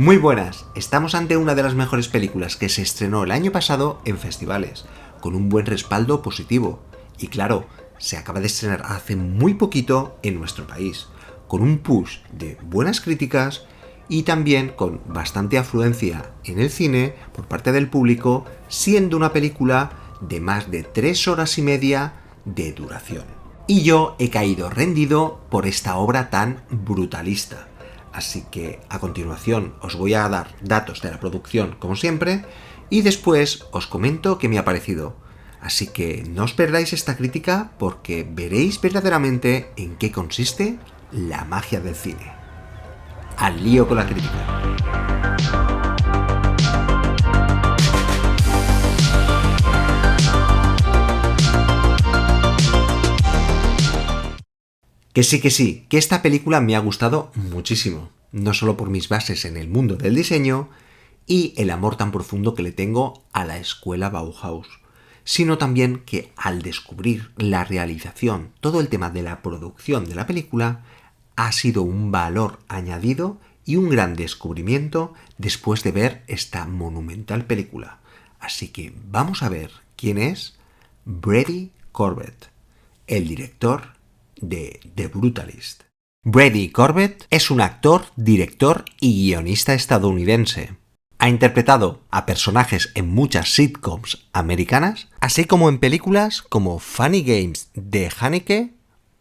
Muy buenas, estamos ante una de las mejores películas que se estrenó el año pasado en festivales, con un buen respaldo positivo. Y claro, se acaba de estrenar hace muy poquito en nuestro país, con un push de buenas críticas y también con bastante afluencia en el cine por parte del público, siendo una película de más de 3 horas y media de duración. Y yo he caído rendido por esta obra tan brutalista. Así que a continuación os voy a dar datos de la producción como siempre y después os comento qué me ha parecido. Así que no os perdáis esta crítica porque veréis verdaderamente en qué consiste la magia del cine. Al lío con la crítica. Que sí, que esta película me ha gustado muchísimo, no solo por mis bases en el mundo del diseño y el amor tan profundo que le tengo a la escuela Bauhaus, sino también que al descubrir la realización, todo el tema de la producción de la película, ha sido un valor añadido y un gran descubrimiento después de ver esta monumental película. Así que vamos a ver quién es Brady Corbet, el director de The Brutalist. Brady Corbet es un actor, director y guionista estadounidense. Ha interpretado a personajes en muchas sitcoms americanas, así como en películas como Funny Games de Haneke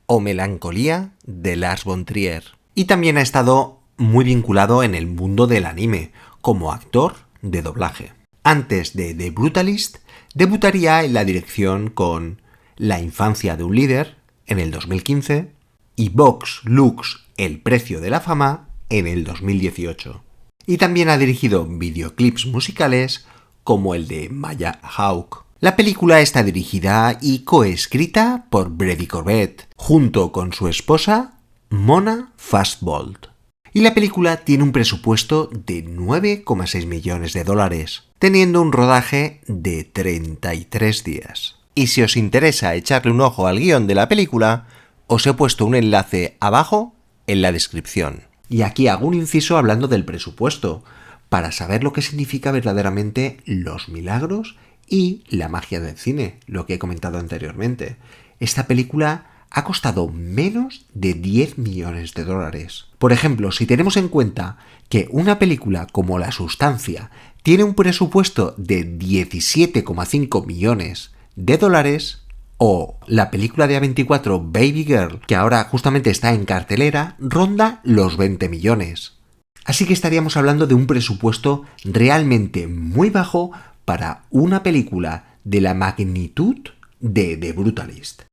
o Melancolía de Lars von Trier. Y también ha estado muy vinculado en el mundo del anime, como actor de doblaje. Antes de The Brutalist, debutaría en la dirección con La infancia de un líder, en el 2015, y Vox Lux, el precio de la fama, en el 2018. Y también ha dirigido videoclips musicales como el de Maya Hawke. La película está dirigida y coescrita por Brady Corbet, junto con su esposa Mona Fastbolt. Y la película tiene un presupuesto de 9,6 millones de dólares, teniendo un rodaje de 33 días. Y si os interesa echarle un ojo al guión de la película, os he puesto un enlace abajo en la descripción. Y aquí hago un inciso hablando del presupuesto, para saber lo que significa verdaderamente los milagros y la magia del cine, lo que he comentado anteriormente. Esta película ha costado menos de 10 millones de dólares. Por ejemplo, si tenemos en cuenta que una película como La Sustancia tiene un presupuesto de 17,5 millones de dólares, o la película de A24 Baby Girl, que ahora justamente está en cartelera, ronda los 20 millones. Así que estaríamos hablando de un presupuesto realmente muy bajo para una película de la magnitud de The Brutalist.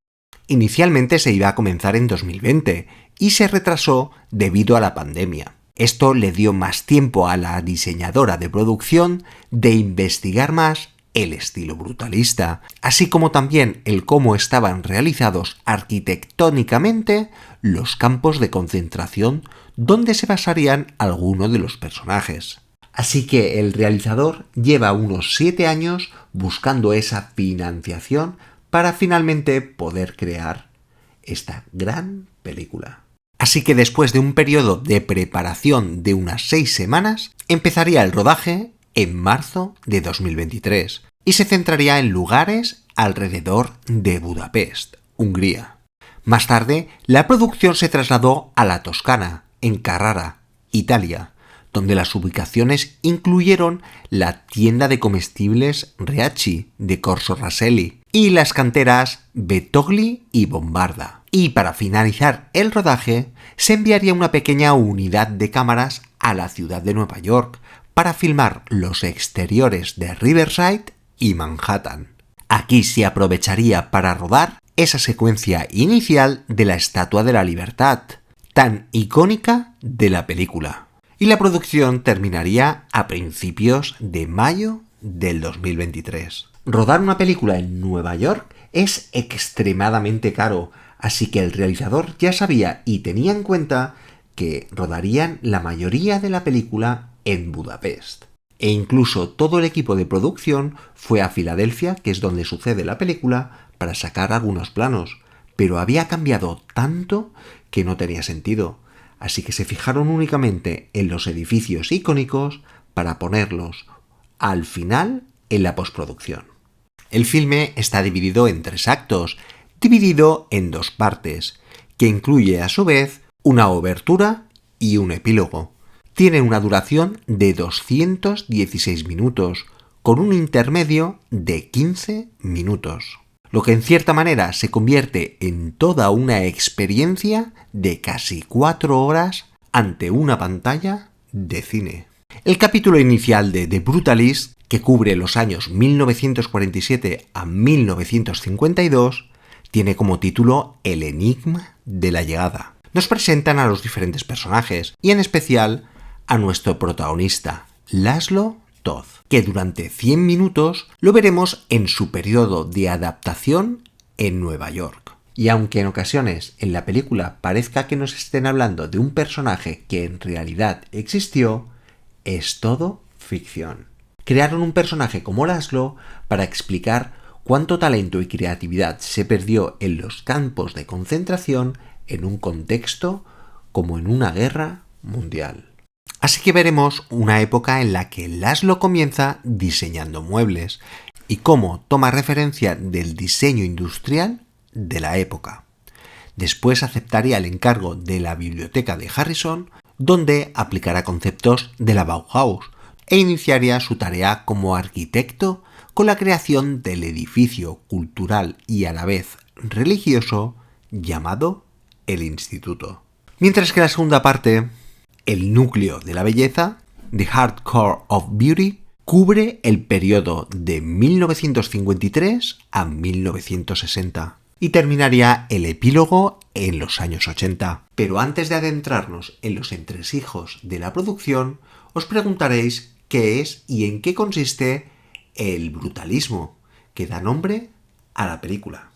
Inicialmente se iba a comenzar en 2020 y se retrasó debido a la pandemia. Esto le dio más tiempo a la diseñadora de producción de investigar más el estilo brutalista, así como también el cómo estaban realizados arquitectónicamente los campos de concentración donde se basarían algunos de los personajes. Así que el realizador lleva unos 7 años buscando esa financiación para finalmente poder crear esta gran película. Así que después de un periodo de preparación de unas 6 semanas, empezaría el rodaje en marzo de 2023 y se centraría en lugares alrededor de Budapest, Hungría. Más tarde, la producción se trasladó a la Toscana, en Carrara, Italia, donde las ubicaciones incluyeron la tienda de comestibles Reacci de Corso Rosselli y las canteras Betogli y Bombarda. Y para finalizar el rodaje, se enviaría una pequeña unidad de cámaras a la ciudad de Nueva York para filmar los exteriores de Riverside y Manhattan. Aquí se aprovecharía para rodar esa secuencia inicial de la Estatua de la Libertad, tan icónica de la película. Y la producción terminaría a principios de mayo del 2023. Rodar una película en Nueva York es extremadamente caro, así que el realizador ya sabía y tenía en cuenta que rodarían la mayoría de la película en Budapest. E incluso todo el equipo de producción fue a Filadelfia, que es donde sucede la película, para sacar algunos planos, pero había cambiado tanto que no tenía sentido. así que se fijaron únicamente en los edificios icónicos para ponerlos al final en la postproducción. El filme está dividido en 3 actos, dividido en 2 partes, que incluye a su vez una obertura y un epílogo. Tiene una duración de 216 minutos, con un intermedio de 15 minutos, lo que en cierta manera se convierte en toda una experiencia de casi 4 horas ante una pantalla de cine. El capítulo inicial de The Brutalist, que cubre los años 1947 a 1952, tiene como título El enigma de la llegada. Nos presentan a los diferentes personajes y en especial a nuestro protagonista, Laszlo Toth, que durante 100 minutos lo veremos en su periodo de adaptación en Nueva York. Y aunque en ocasiones en la película parezca que nos estén hablando de un personaje que en realidad existió, es todo ficción. Crearon un personaje como Laszlo para explicar cuánto talento y creatividad se perdió en los campos de concentración en un contexto como en una guerra mundial. Así que veremos una época en la que Laszlo comienza diseñando muebles y cómo toma referencia del diseño industrial de la época. Después aceptaría el encargo de la biblioteca de Harrison, donde aplicará conceptos de la Bauhaus e iniciaría su tarea como arquitecto con la creación del edificio cultural y a la vez religioso llamado el Instituto. Mientras que la segunda parte, el núcleo de la belleza, The Hardcore of Beauty, cubre el periodo de 1953 a 1960 y terminaría el epílogo en los años 80. Pero antes de adentrarnos en los entresijos de la producción, os preguntaréis qué es y en qué consiste el brutalismo, que da nombre a la película.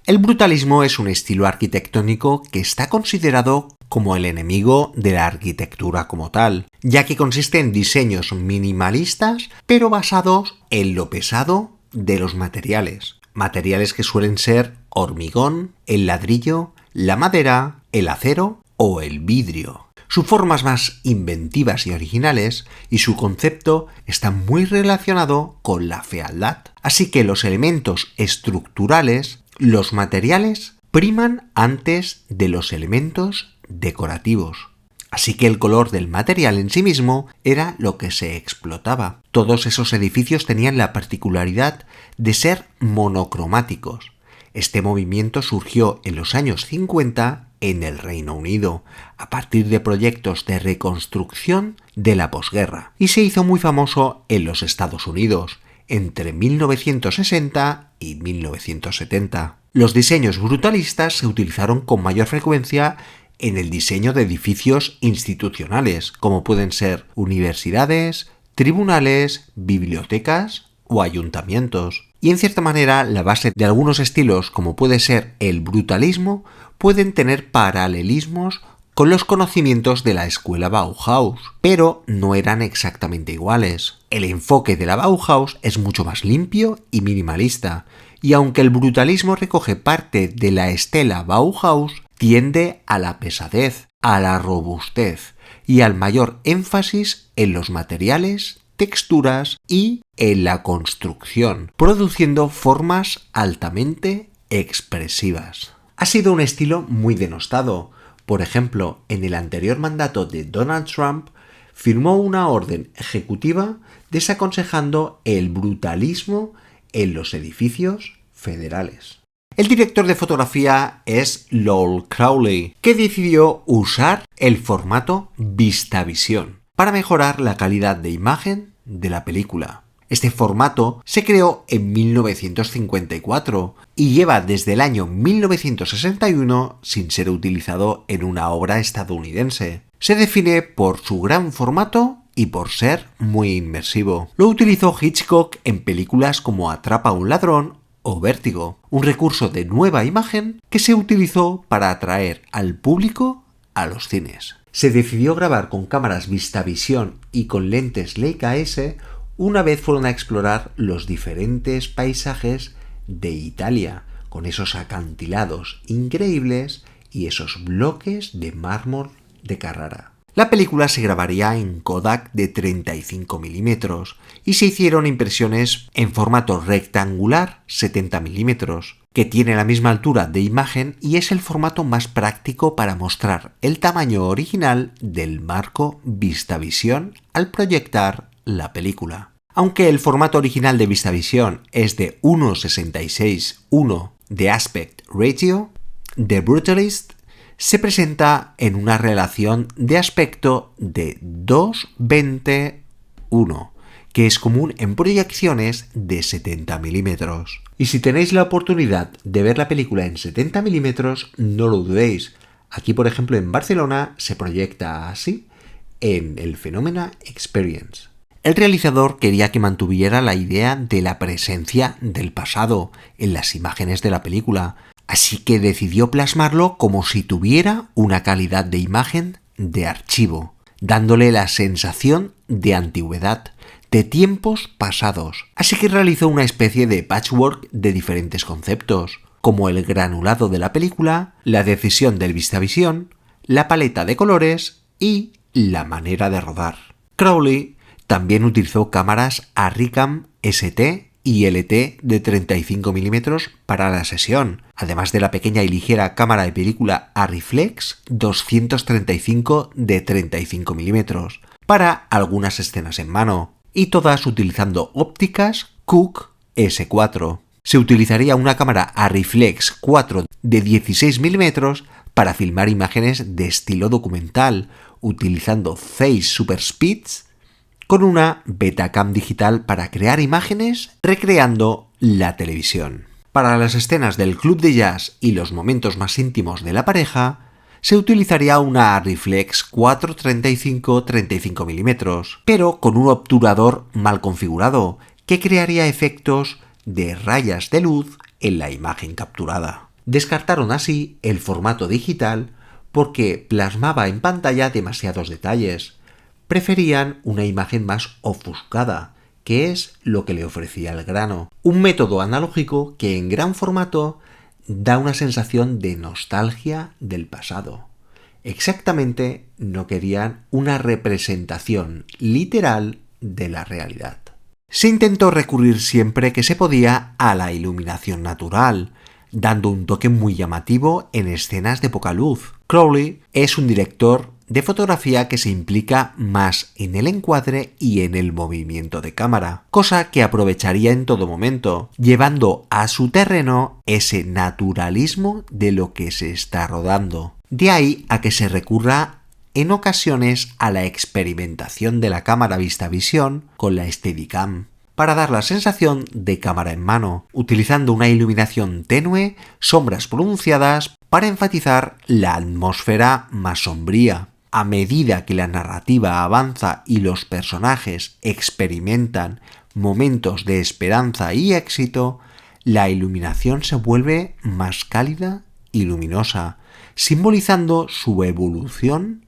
El brutalismo es un estilo arquitectónico que está considerado como el enemigo de la arquitectura como tal, ya que consiste en diseños minimalistas, pero basados en lo pesado de los materiales. Materiales que suelen ser hormigón, el ladrillo, la madera, el acero o el vidrio. Sus formas más inventivas y originales y su concepto está muy relacionado con la fealdad. Así que los elementos estructurales, los materiales, priman antes de los elementos decorativos. Así que el color del material en sí mismo era lo que se explotaba. Todos esos edificios tenían la particularidad de ser monocromáticos. Este movimiento surgió en los años 50 en el Reino Unido, a partir de proyectos de reconstrucción de la posguerra, y se hizo muy famoso en los Estados Unidos, entre 1960 y 1970. Los diseños brutalistas se utilizaron con mayor frecuencia en el diseño de edificios institucionales, como pueden ser universidades, tribunales, bibliotecas o ayuntamientos. Y en cierta manera, la base de algunos estilos, como puede ser el brutalismo, pueden tener paralelismos con los conocimientos de la escuela Bauhaus, pero no eran exactamente iguales. El enfoque de la Bauhaus es mucho más limpio y minimalista, y aunque el brutalismo recoge parte de la estela Bauhaus, tiende a la pesadez, a la robustez y al mayor énfasis en los materiales, texturas y en la construcción, produciendo formas altamente expresivas. Ha sido un estilo muy denostado. Por ejemplo, en el anterior mandato de Donald Trump, firmó una orden ejecutiva desaconsejando el brutalismo en los edificios federales. El director de fotografía es Lowell Crowley, que decidió usar el formato VistaVision para mejorar la calidad de imagen de la película. Este formato se creó en 1954 y lleva desde el año 1961 sin ser utilizado en una obra estadounidense. Se define por su gran formato y por ser muy inmersivo. Lo utilizó Hitchcock en películas como Atrapa a un ladrón o Vértigo, un recurso de nueva imagen que se utilizó para atraer al público a los cines. Se decidió grabar con cámaras VistaVision y con lentes Leica S una vez fueron a explorar los diferentes paisajes de Italia, con esos acantilados increíbles y esos bloques de mármol de Carrara. La película se grabaría en Kodak de 35 mm y se hicieron impresiones en formato rectangular 70 mm, que tiene la misma altura de imagen y es el formato más práctico para mostrar el tamaño original del marco VistaVision al proyectar la película. Aunque el formato original de VistaVision es de 1:66:1 de aspect ratio, The Brutalist se presenta en una relación de aspecto de 2:20:1, que es común en proyecciones de 70 mm. Y si tenéis la oportunidad de ver la película en 70 mm, no lo dudéis. Aquí, por ejemplo, en Barcelona se proyecta así en el Phenomena Experience. El realizador quería que mantuviera la idea de la presencia del pasado en las imágenes de la película, así que decidió plasmarlo como si tuviera una calidad de imagen de archivo, dándole la sensación de antigüedad, de tiempos pasados. Así que realizó una especie de patchwork de diferentes conceptos, como el granulado de la película, la decisión del VistaVision, la paleta de colores y la manera de rodar. Crowley también utilizó cámaras Arricam ST y LT de 35 mm para la sesión, además de la pequeña y ligera cámara de película Arriflex 235 de 35 mm para algunas escenas en mano, y todas utilizando ópticas Cooke S4. Se utilizaría una cámara Arriflex 4 de 16 mm para filmar imágenes de estilo documental, utilizando 6 Super Speeds con una Betacam digital para crear imágenes recreando la televisión. Para las escenas del club de jazz y los momentos más íntimos de la pareja, se utilizaría una Arriflex 4-35 mm, pero con un obturador mal configurado que crearía efectos de rayas de luz en la imagen capturada. Descartaron así el formato digital porque plasmaba en pantalla demasiados detalles. Preferían una imagen más ofuscada, que es lo que le ofrecía el grano. Un método analógico que en gran formato da una sensación de nostalgia del pasado. Exactamente, no querían una representación literal de la realidad. Se intentó recurrir siempre que se podía a la iluminación natural, dando un toque muy llamativo en escenas de poca luz. Crowley es un director de fotografía que se implica más en el encuadre y en el movimiento de cámara, cosa que aprovecharía en todo momento, llevando a su terreno ese naturalismo de lo que se está rodando. De ahí a que se recurra en ocasiones a la experimentación de la cámara VistaVision con la Steadicam, para dar la sensación de cámara en mano, utilizando una iluminación tenue, sombras pronunciadas, para enfatizar la atmósfera más sombría. A medida que la narrativa avanza y los personajes experimentan momentos de esperanza y éxito, la iluminación se vuelve más cálida y luminosa, simbolizando su evolución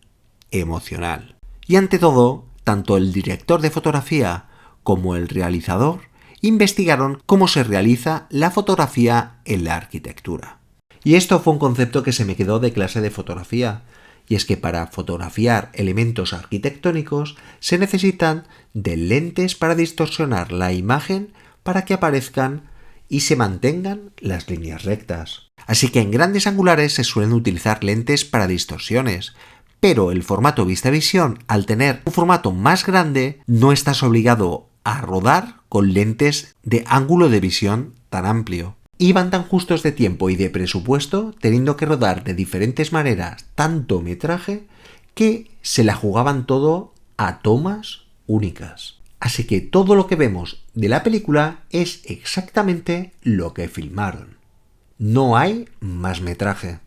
emocional. Y ante todo, tanto el director de fotografía como el realizador investigaron cómo se realiza la fotografía en la arquitectura. Y esto fue un concepto que se me quedó de clase de fotografía, y es que para fotografiar elementos arquitectónicos se necesitan de lentes para distorsionar la imagen para que aparezcan y se mantengan las líneas rectas. Así que en grandes angulares se suelen utilizar lentes para distorsiones, pero el formato VistaVision, al tener un formato más grande, no estás obligado a rodar con lentes de ángulo de visión tan amplio. Iban tan justos de tiempo y de presupuesto, teniendo que rodar de diferentes maneras tanto metraje, que se la jugaban todo a tomas únicas. Así que todo lo que vemos de la película es exactamente lo que filmaron. No hay más metraje.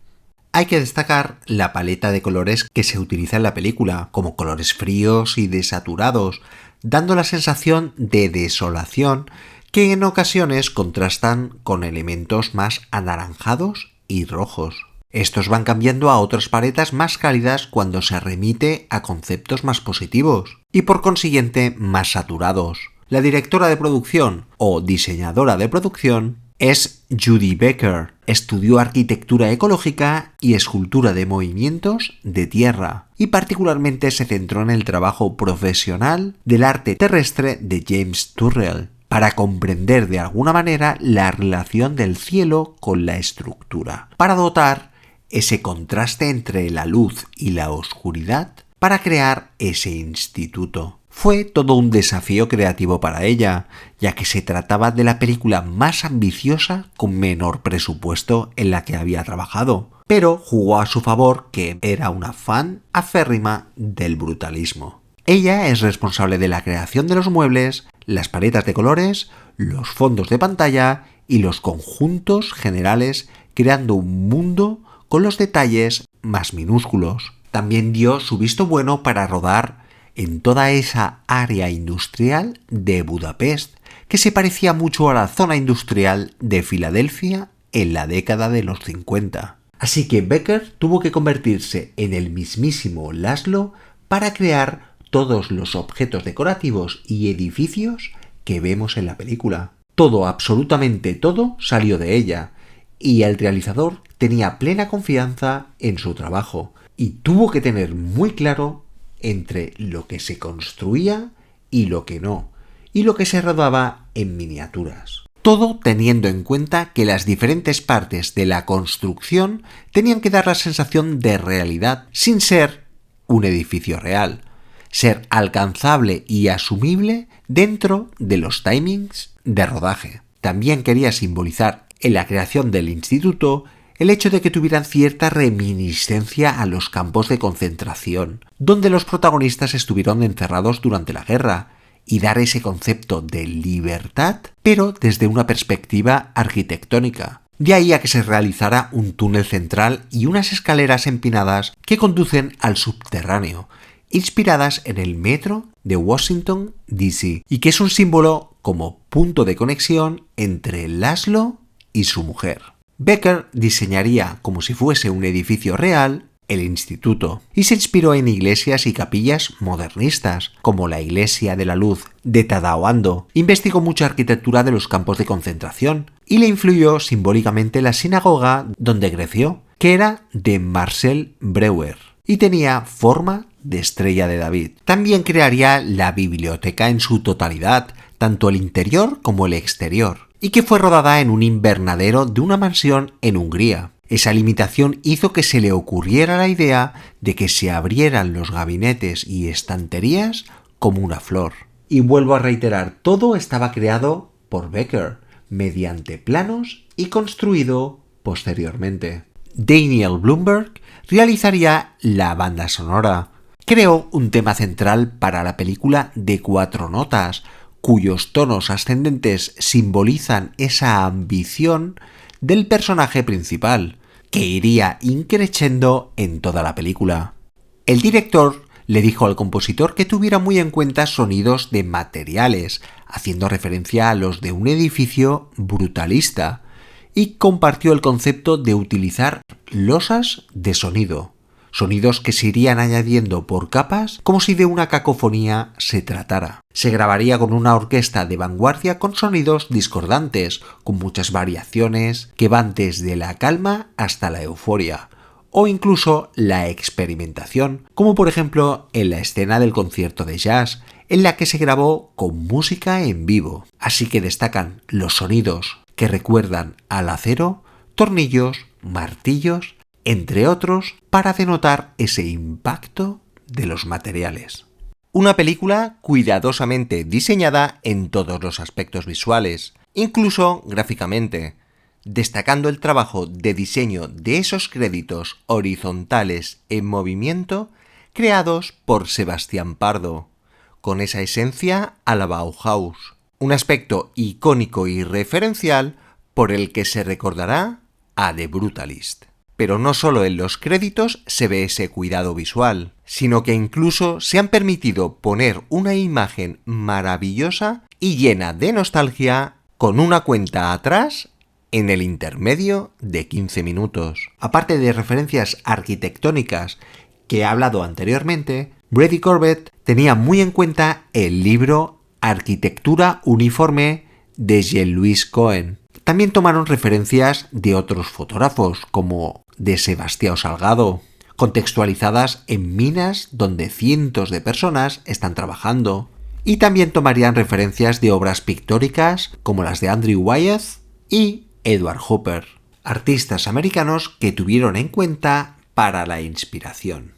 Hay que destacar la paleta de colores que se utiliza en la película, como colores fríos y desaturados, dando la sensación de desolación que en ocasiones contrastan con elementos más anaranjados y rojos. Estos van cambiando a otras paletas más cálidas cuando se remite a conceptos más positivos y por consiguiente más saturados. La directora de producción o diseñadora de producción es Judy Becker. Estudió arquitectura ecológica y escultura de movimientos de tierra y particularmente se centró en el trabajo profesional del arte terrestre de James Turrell, para comprender de alguna manera la relación del cielo con la estructura, para dotar ese contraste entre la luz y la oscuridad, para crear ese instituto. Fue todo un desafío creativo para ella, ya que se trataba de la película más ambiciosa con menor presupuesto en la que había trabajado, pero jugó a su favor que era una fan aférrima del brutalismo. Ella es responsable de la creación de los muebles, las paletas de colores, los fondos de pantalla y los conjuntos generales, creando un mundo con los detalles más minúsculos. También dio su visto bueno para rodar en toda esa área industrial de Budapest, que se parecía mucho a la zona industrial de Filadelfia en la década de los 50. Así que Becker tuvo que convertirse en el mismísimo Laszlo para crear todos los objetos decorativos y edificios que vemos en la película. Todo, absolutamente todo, salió de ella, y el realizador tenía plena confianza en su trabajo, y tuvo que tener muy claro entre lo que se construía y lo que no, y lo que se rodaba en miniaturas. Todo teniendo en cuenta que las diferentes partes de la construcción tenían que dar la sensación de realidad sin ser un edificio real, ser alcanzable y asumible dentro de los timings de rodaje. También quería simbolizar en la creación del instituto el hecho de que tuvieran cierta reminiscencia a los campos de concentración, donde los protagonistas estuvieron encerrados durante la guerra, y dar ese concepto de libertad, pero desde una perspectiva arquitectónica. De ahí a que se realizara un túnel central y unas escaleras empinadas que conducen al subterráneo, inspiradas en el metro de Washington, D.C., y que es un símbolo como punto de conexión entre Laszlo y su mujer. Becker diseñaría como si fuese un edificio real el instituto, y se inspiró en iglesias y capillas modernistas, como la Iglesia de la Luz de Tadao Ando. Investigó mucha arquitectura de los campos de concentración, y le influyó simbólicamente la sinagoga donde creció, que era de Marcel Breuer, y tenía forma de estrella de David. También crearía la biblioteca en su totalidad, tanto el interior como el exterior, y que fue rodada en un invernadero de una mansión en Hungría. Esa limitación hizo que se le ocurriera la idea de que se abrieran los gabinetes y estanterías como una flor. Y vuelvo a reiterar, todo estaba creado por Becker, mediante planos y construido posteriormente. Daniel Blumberg realizaría la banda sonora. Creó un tema central para la película de 4 notas, cuyos tonos ascendentes simbolizan esa ambición del personaje principal, que iría increciendo en toda la película. El director le dijo al compositor que tuviera muy en cuenta sonidos de materiales, haciendo referencia a los de un edificio brutalista, y compartió el concepto de utilizar losas de sonido, sonidos que se irían añadiendo por capas como si de una cacofonía se tratara. Se grabaría con una orquesta de vanguardia con sonidos discordantes, con muchas variaciones que van desde la calma hasta la euforia, o incluso la experimentación, como por ejemplo en la escena del concierto de jazz, en la que se grabó con música en vivo. Así que destacan los sonidos que recuerdan al acero, tornillos, martillos, entre otros, para denotar ese impacto de los materiales. Una película cuidadosamente diseñada en todos los aspectos visuales, incluso gráficamente, destacando el trabajo de diseño de esos créditos horizontales en movimiento creados por Sebastián Pardo, con esa esencia a la Bauhaus, un aspecto icónico y referencial por el que se recordará a The Brutalist. Pero no solo en los créditos se ve ese cuidado visual, sino que incluso se han permitido poner una imagen maravillosa y llena de nostalgia con una cuenta atrás en el intermedio de 15 minutos. Aparte de referencias arquitectónicas que he hablado anteriormente, Brady Corbet tenía muy en cuenta el libro Arquitectura Uniforme de Jean-Louis Cohen. También tomaron referencias de otros fotógrafos, como de Sebastião Salgado, contextualizadas en minas donde cientos de personas están trabajando. Y también tomarían referencias de obras pictóricas como las de Andrew Wyeth y Edward Hopper, artistas americanos que tuvieron en cuenta para la inspiración.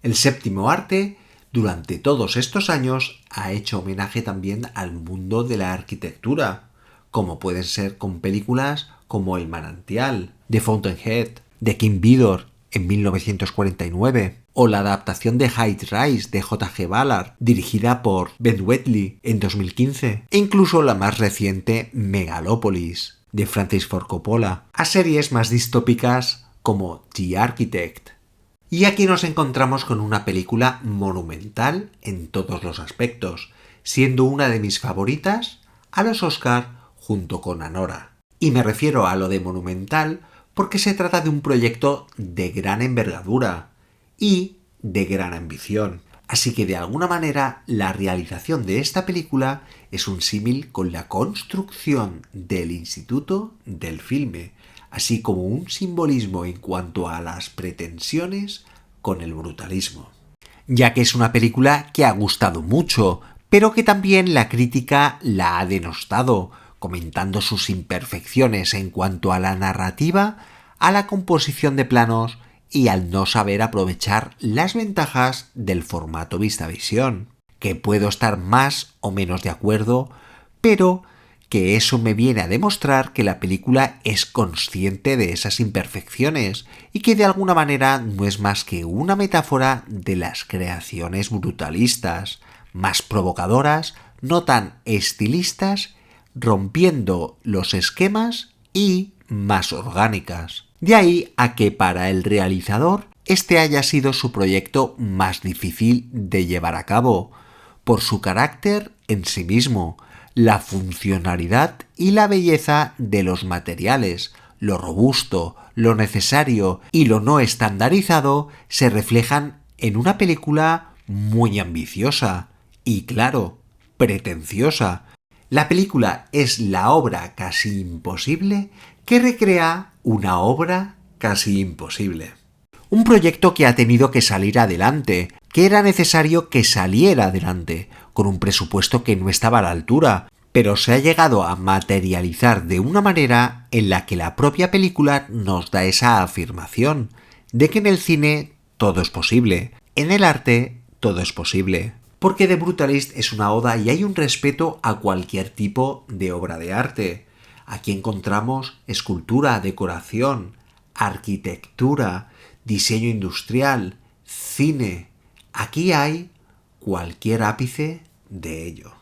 El séptimo arte, durante todos estos años, ha hecho homenaje también al mundo de la arquitectura, como pueden ser con películas como El manantial, de Fountainhead, de King Vidor en 1949, o la adaptación de High Rise de J.G. Ballard, dirigida por Ben Wheatley en 2015, e incluso la más reciente Megalopolis, de Francis Ford Coppola, a series más distópicas como The Architect. Y aquí nos encontramos con una película monumental en todos los aspectos, siendo una de mis favoritas a los Oscar junto con Anora. Y me refiero a lo de monumental porque se trata de un proyecto de gran envergadura y de gran ambición. Así que de alguna manera la realización de esta película es un símil con la construcción del Instituto del Filme, así como un simbolismo en cuanto a las pretensiones con el brutalismo. Ya que es una película que ha gustado mucho, pero que también la crítica la ha denostado, comentando sus imperfecciones en cuanto a la narrativa, a la composición de planos y al no saber aprovechar las ventajas del formato VistaVision, que puedo estar más o menos de acuerdo, pero que eso me viene a demostrar que la película es consciente de esas imperfecciones y que de alguna manera no es más que una metáfora de las creaciones brutalistas, más provocadoras, no tan estilistas, rompiendo los esquemas y más orgánicas. De ahí a que para el realizador este haya sido su proyecto más difícil de llevar a cabo, por su carácter en sí mismo, la funcionalidad y la belleza de los materiales, lo robusto, lo necesario y lo no estandarizado se reflejan en una película muy ambiciosa y, claro, pretenciosa. La película es la obra casi imposible que recrea una obra casi imposible. Un proyecto que ha tenido que salir adelante, que era necesario que saliera adelante, con un presupuesto que no estaba a la altura, pero se ha llegado a materializar de una manera en la que la propia película nos da esa afirmación de que en el cine todo es posible, en el arte todo es posible. Porque The Brutalist es una oda y hay un respeto a cualquier tipo de obra de arte. Aquí encontramos escultura, decoración, arquitectura, diseño industrial, cine. Aquí hay cualquier ápice de ello.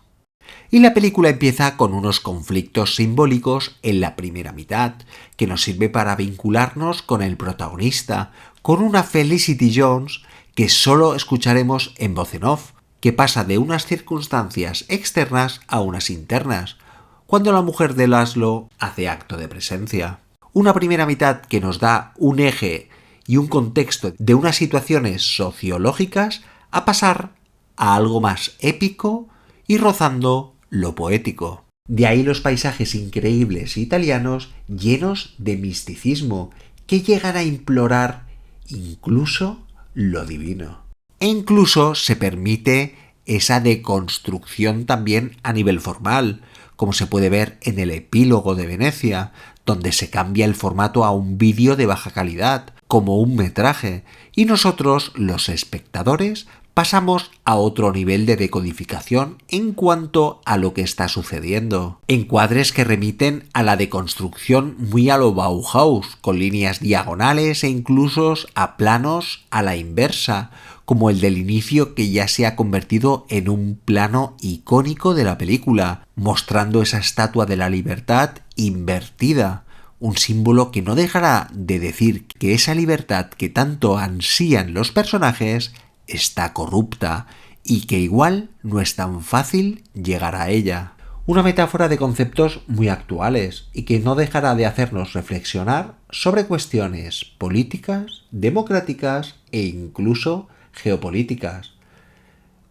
Y la película empieza con unos conflictos simbólicos en la primera mitad, que nos sirve para vincularnos con el protagonista, con una Felicity Jones que solo escucharemos en voz en off, que pasa de unas circunstancias externas a unas internas, cuando la mujer de Laszlo hace acto de presencia. Una primera mitad que nos da un eje y un contexto de unas situaciones sociológicas a pasar a algo más épico y rozando lo poético. De ahí los paisajes increíbles italianos llenos de misticismo que llegan a implorar incluso lo divino. E incluso se permite esa deconstrucción también a nivel formal, como se puede ver en el epílogo de Venecia, donde se cambia el formato a un vídeo de baja calidad, como un metraje, y nosotros, los espectadores, pasamos a otro nivel de decodificación en cuanto a lo que está sucediendo. Encuadres que remiten a la deconstrucción muy a lo Bauhaus, con líneas diagonales e incluso a planos a la inversa, como el del inicio que ya se ha convertido en un plano icónico de la película, mostrando esa estatua de la libertad invertida, un símbolo que no dejará de decir que esa libertad que tanto ansían los personajes está corrupta y que igual no es tan fácil llegar a ella. Una metáfora de conceptos muy actuales y que no dejará de hacernos reflexionar sobre cuestiones políticas, democráticas e incluso geopolíticas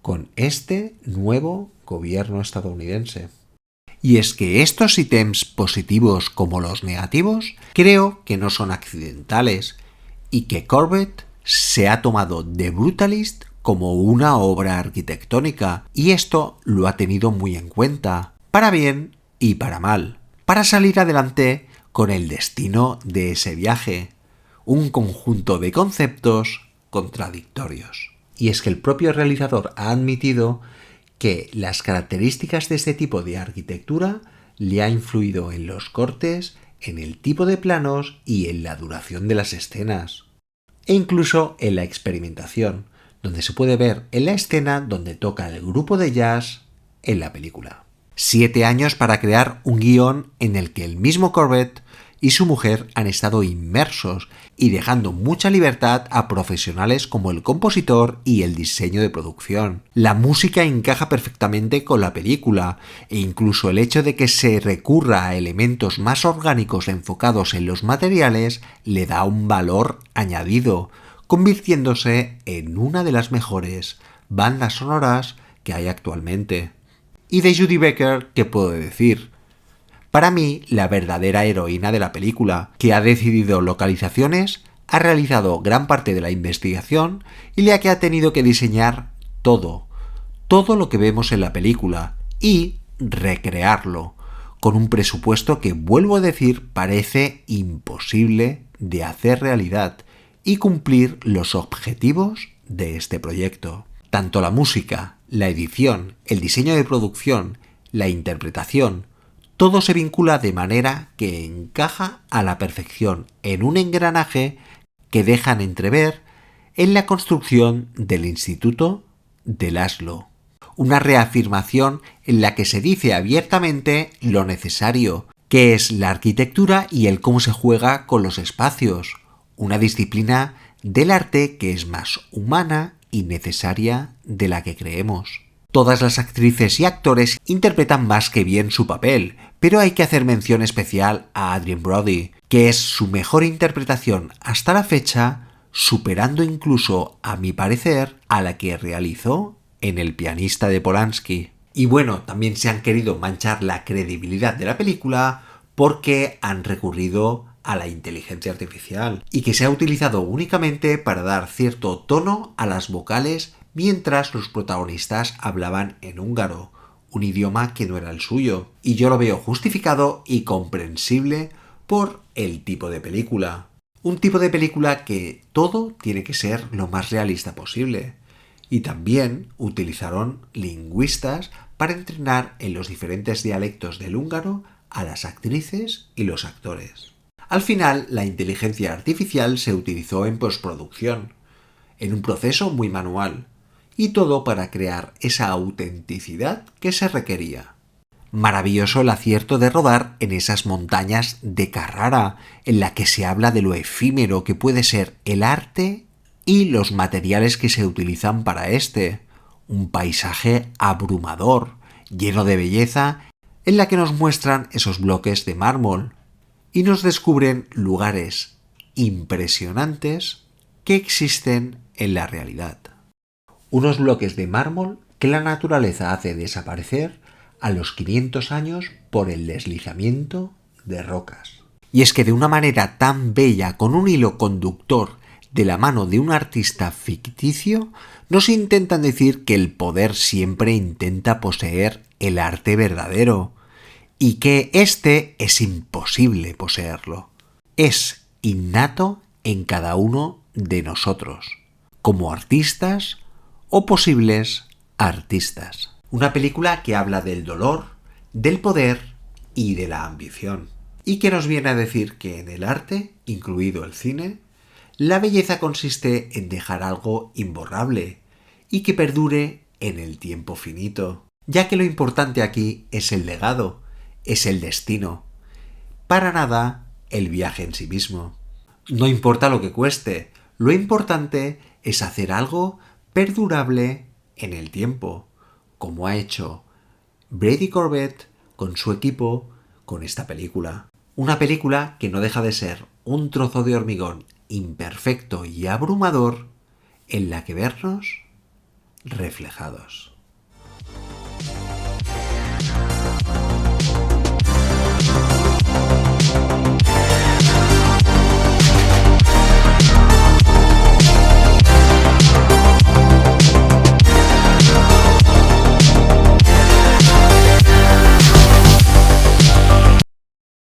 con este nuevo gobierno estadounidense. Y es que estos ítems positivos como los negativos creo que no son accidentales y que Corbett se ha tomado The Brutalist como una obra arquitectónica y esto lo ha tenido muy en cuenta, para bien y para mal, para salir adelante con el destino de ese viaje, un conjunto de conceptos contradictorios. Y es que el propio realizador ha admitido que las características de este tipo de arquitectura le ha influido en los cortes, en el tipo de planos y en la duración de las escenas. E incluso en la experimentación, donde se puede ver en la escena donde toca el grupo de jazz en la película. 7 años para crear un guión en el que el mismo Corbett y su mujer han estado inmersos y dejando mucha libertad a profesionales como el compositor y el diseño de producción. La música encaja perfectamente con la película e incluso el hecho de que se recurra a elementos más orgánicos enfocados en los materiales le da un valor añadido, convirtiéndose en una de las mejores bandas sonoras que hay actualmente. Y de Judy Becker, ¿qué puedo decir? Para mí, la verdadera heroína de la película, que ha decidido localizaciones, ha realizado gran parte de la investigación y la que ha tenido que diseñar todo lo que vemos en la película y recrearlo, con un presupuesto que, vuelvo a decir, parece imposible de hacer realidad y cumplir los objetivos de este proyecto. Tanto la música, la edición, el diseño de producción, la interpretación, todo se vincula de manera que encaja a la perfección en un engranaje que dejan entrever en la construcción del Instituto de Laszlo. Una reafirmación en la que se dice abiertamente lo necesario, que es la arquitectura y el cómo se juega con los espacios, una disciplina del arte que es más humana y necesaria de la que creemos. Todas las actrices y actores interpretan más que bien su papel, pero hay que hacer mención especial a Adrien Brody, que es su mejor interpretación hasta la fecha, superando incluso, a mi parecer, a la que realizó en El pianista de Polanski. Y bueno, también se han querido manchar la credibilidad de la película porque han recurrido a la inteligencia artificial y que se ha utilizado únicamente para dar cierto tono a las vocales mientras los protagonistas hablaban en húngaro, un idioma que no era el suyo, y yo lo veo justificado y comprensible por el tipo de película. Un tipo de película que todo tiene que ser lo más realista posible. Y también utilizaron lingüistas para entrenar en los diferentes dialectos del húngaro a las actrices y los actores. Al final, la inteligencia artificial se utilizó en postproducción, en un proceso muy manual, y todo para crear esa autenticidad que se requería. Maravilloso el acierto de rodar en esas montañas de Carrara, en la que se habla de lo efímero que puede ser el arte y los materiales que se utilizan para este. Un paisaje abrumador, lleno de belleza, en la que nos muestran esos bloques de mármol y nos descubren lugares impresionantes que existen en la realidad. Unos bloques de mármol que la naturaleza hace desaparecer a los 500 años por el deslizamiento de rocas. Y es que de una manera tan bella, con un hilo conductor de la mano de un artista ficticio, nos intentan decir que el poder siempre intenta poseer el arte verdadero y que este es imposible poseerlo. Es innato en cada uno de nosotros, como artistas o posibles artistas. Una película que habla del dolor, del poder y de la ambición. Y que nos viene a decir que en el arte, incluido el cine, la belleza consiste en dejar algo imborrable y que perdure en el tiempo finito, ya que lo importante aquí es el legado, es el destino. Para nada el viaje en sí mismo. No importa lo que cueste, lo importante es hacer algo perdurable en el tiempo, como ha hecho Brady Corbet con su equipo con esta película. Una película que no deja de ser un trozo de hormigón imperfecto y abrumador en la que vernos reflejados.